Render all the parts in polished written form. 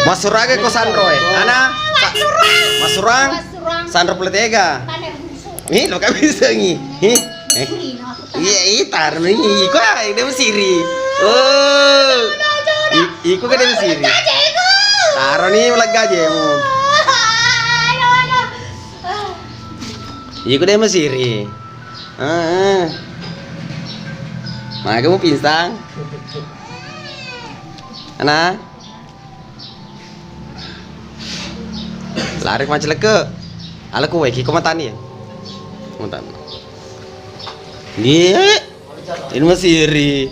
Masuraga ko Sandro eh. Ana? Masurang. Sandro Pletega. Ih, lo kami sengi. Iya, itar nih. Iko ide mesiri. Oh. Iko kan mesiri. Taro nih melega aja mu. Iko deh mesiri. Nah, kamu pinsang. Ana? Lari macam leke. Ala ku weki komatani ya. Komatani. Dia ini masih iri.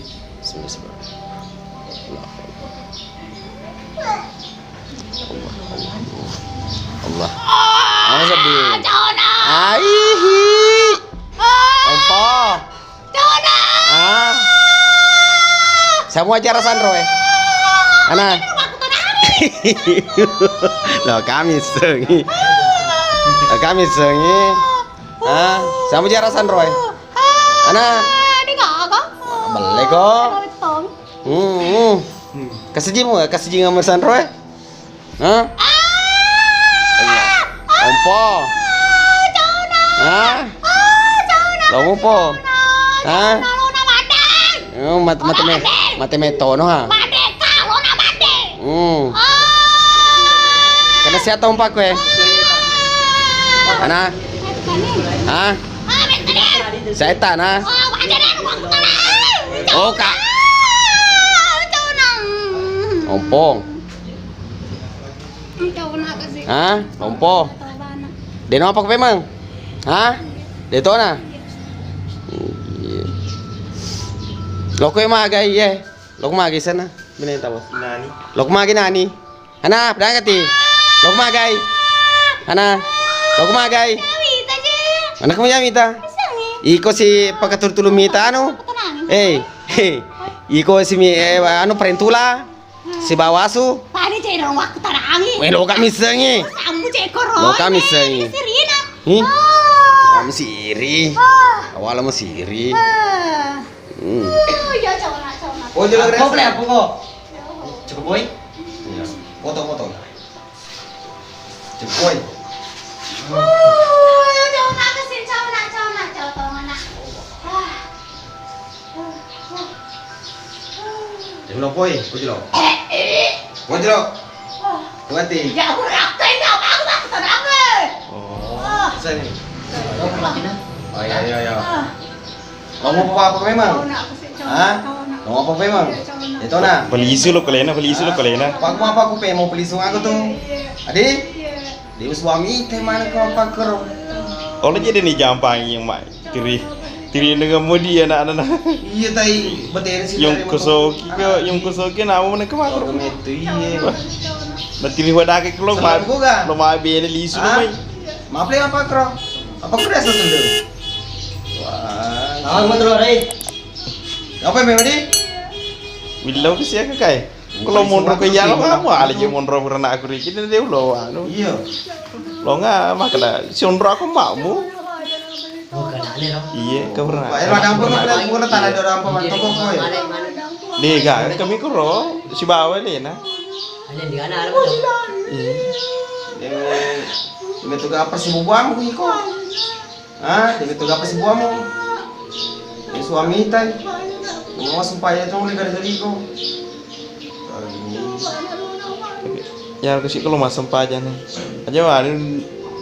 Allah. Allah sedih. Aihi. Apa? Ah. Semua acara Sandro eh. Ana. Loh kami sengi. Kami sengi. Ah, sama acara Sandro eh. Ana. Boleh kok. Kasih mu, kasih ngamar Sandro eh. Hah? Ompo. Hah? Lo po. Hah? Mate metono ha. Kena siapa ompa ko eh? Ana? Hah? Setan ha? Oh kak. Ompong. Hah? Ompo. Deno apa ko memang? Hah? Dito na. Loko yung magay eh. Loko magay sana. Binenta mo. Nani? Loko magay nani. Ana, pedang kati. Loko magay. Ana. Loko magay. Anak mo yan, Mita. Iko si pagkatultulong Mita, ano? Hey. Iko si ano, Parentula. Si Bawasu. Lo kami sengi. Lo kami sengi. Kami siri. Awalnya mau siri. Oh, jalan Apa boleh apa kok? Cukup boy? Iya. Foto-foto. Cukup boy. Jangan lupa boy, boy lo. Boy lo. Buati. Oh, sini. Oh iya. Kamu apa memang? Hah? Kamu apa memang? Itu na. Belisu lo kalena. Pag mo apa ko pe mo pelisong ako to. Adi? Di suami teh mana ko apa kero. Oh jadi nih jampang yang mak tiri dengan mudi anak-anak. Iya tai beteri sih. Yung kusoki nama mana kemana? Oh itu iya. Nanti nih wadah ke kelong mah. Lo mah beli lisu lo mai. Maaf le apa kero? Apa kero ya sendiri? Wah. Mo tulo ray. Apa memang di? Bilau ke siapa kai? Kalau monro ke yang apa ala je monro karena aku riki dan dia lo anu. Iya. Lo nggak makna si monro aku mau. Iya, kau pernah. Pak ada apa nggak? Gua tanah ada apa toko koi. Nih gak kami kuro si bawa le na. Ini tuh apa sih buamu iko? Ah, ini tuh apa sih buamu? Ini suami tay. Mau supaya itu mulai dari iko. Ya aku sih kalau masam aja nih. Aja mah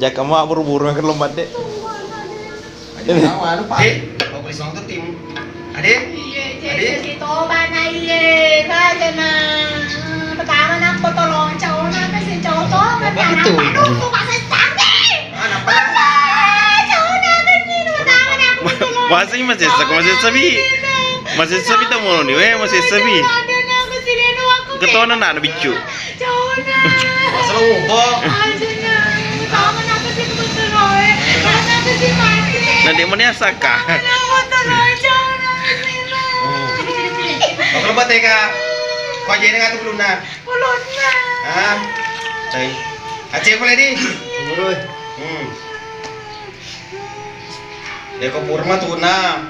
jak kamu buru-buru ke lombat deh. Aja tahu anu Pak. Mau beli tuh tim. Adik. Adik. Ito ba na iye? Kaya na. Pertama na ko tolong cowok na kasi cowok to. Itu. Ano pa sa sabi? Mana pala? Cowok na kasi pertama na ko tolong. Masih sabi tamu nih, masih sabi. Ada na kasi reno ako. Ketona na bicu. Cowok na. Masalah umbo. Aja na. Pertama na kasi ko tolong. Pertama kasi mati. Nanti mana saka? Ako tolong cowok na kasi na. Bakal buat ya kak? Kau jadi nggak tuh belum na? Ulod na. Ah, cai. Aceh boleh di? Muroy. Ya kau purma tuh na.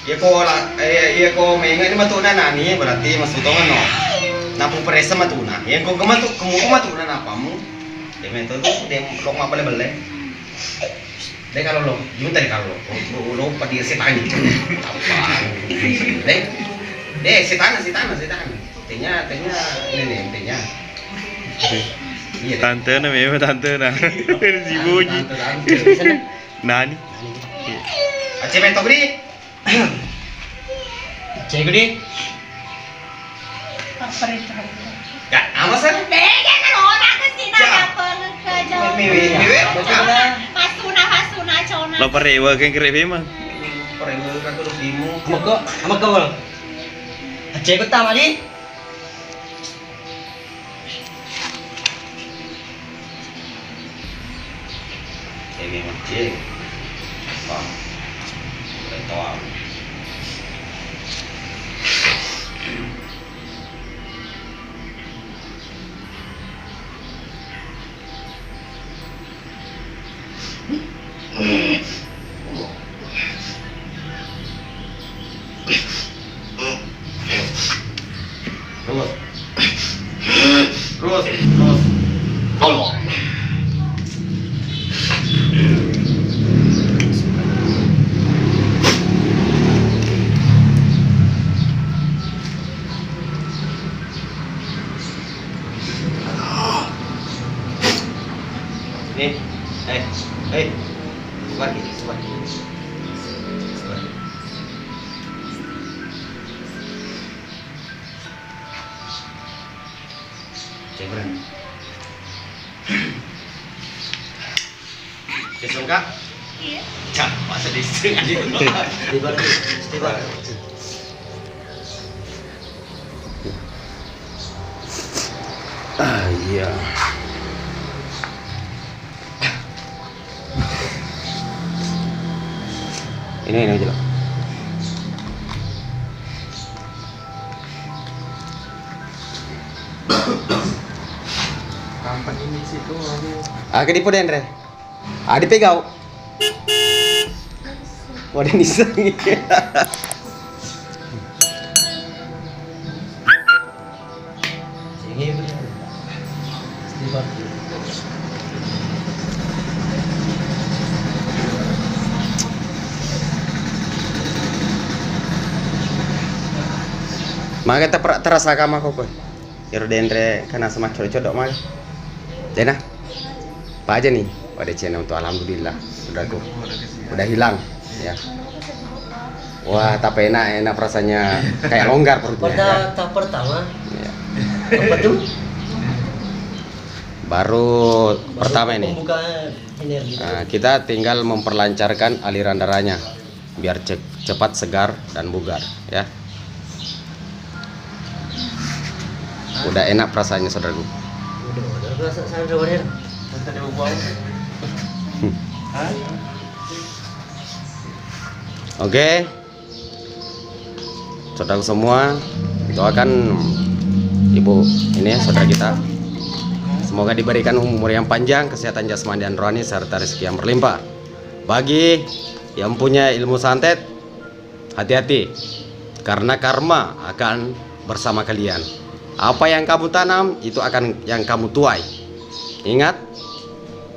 Ya kau lah, ya kau mengingat ini matu na nani berarti mas utongan no. napung peresa matuna. Yang kau kematu kamu matuna napamu. Demi itu dem lo nggak boleh boleh. Deh kalau lo, gimana tadi kalau lo pada setan gitu. Deh setan. Tehnya ini nih tehnya. Iya. Tante na memang tante na. Si Boji. Nani? Aceh beto gede. Aceh gede. Gak, apa sih? Bega kan orang ke sini ke jauh. Pasuna cona. Lo parewa kan kere memang. Parewa kan terus dimu. Ama ka wala. Aceh ko tama di. Ini macam. Wah. Tahu. Terus. Tolong. Nih, sebar. Cebran. Kesel kak? Iya. Cak, masa di sini aja dulu. Stibar. Ah iya. Ini aja lah. Kapan ini sih tuh? Ah, kedipo den re. Ah, dipegaw. Wadah nisang. Sige ba? Stibar. Maka kita terasa kama kok. Yaro dendre kana sama codok mah. Dena. Apa aja nih? Pada channel untuk alhamdulillah udah hilang ya. Wah, tapi enak rasanya kayak longgar perutnya. Pada Ya. tahap pertama, Ya. apa tuh? Baru pertama ini. Pembukaan energi. Nah, kita tinggal memperlancarkan aliran darahnya biar cepat segar dan bugar ya. Udah enak perasaannya saudaraku. Udah saya udah bener. Tante dia bau. Hah? Oke, saudaraku semua, doakan ibu ini saudara kita. Semoga diberikan umur yang panjang, kesehatan jasmani dan rohani serta rezeki yang berlimpah. Bagi yang punya ilmu santet, hati-hati karena karma akan bersama kalian. Apa yang kamu tanam itu akan yang kamu tuai. Ingat,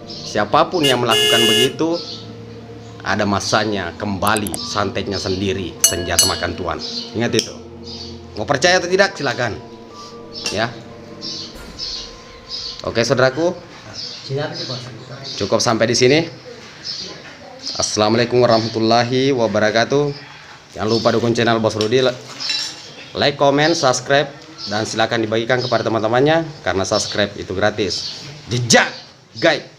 siapapun yang melakukan begitu ada masanya kembali santetnya sendiri, senjata makan tuan. Ingat itu. Mau percaya atau tidak silakan. Ya. Oke saudaraku, Siapa sih bos? cukup sampai di sini. Assalamualaikum warahmatullahi wabarakatuh. Jangan lupa dukung channel Bos Rudi, like, comment, subscribe, dan silakan dibagikan kepada teman-temannya karena subscribe itu gratis. Jejak, guys.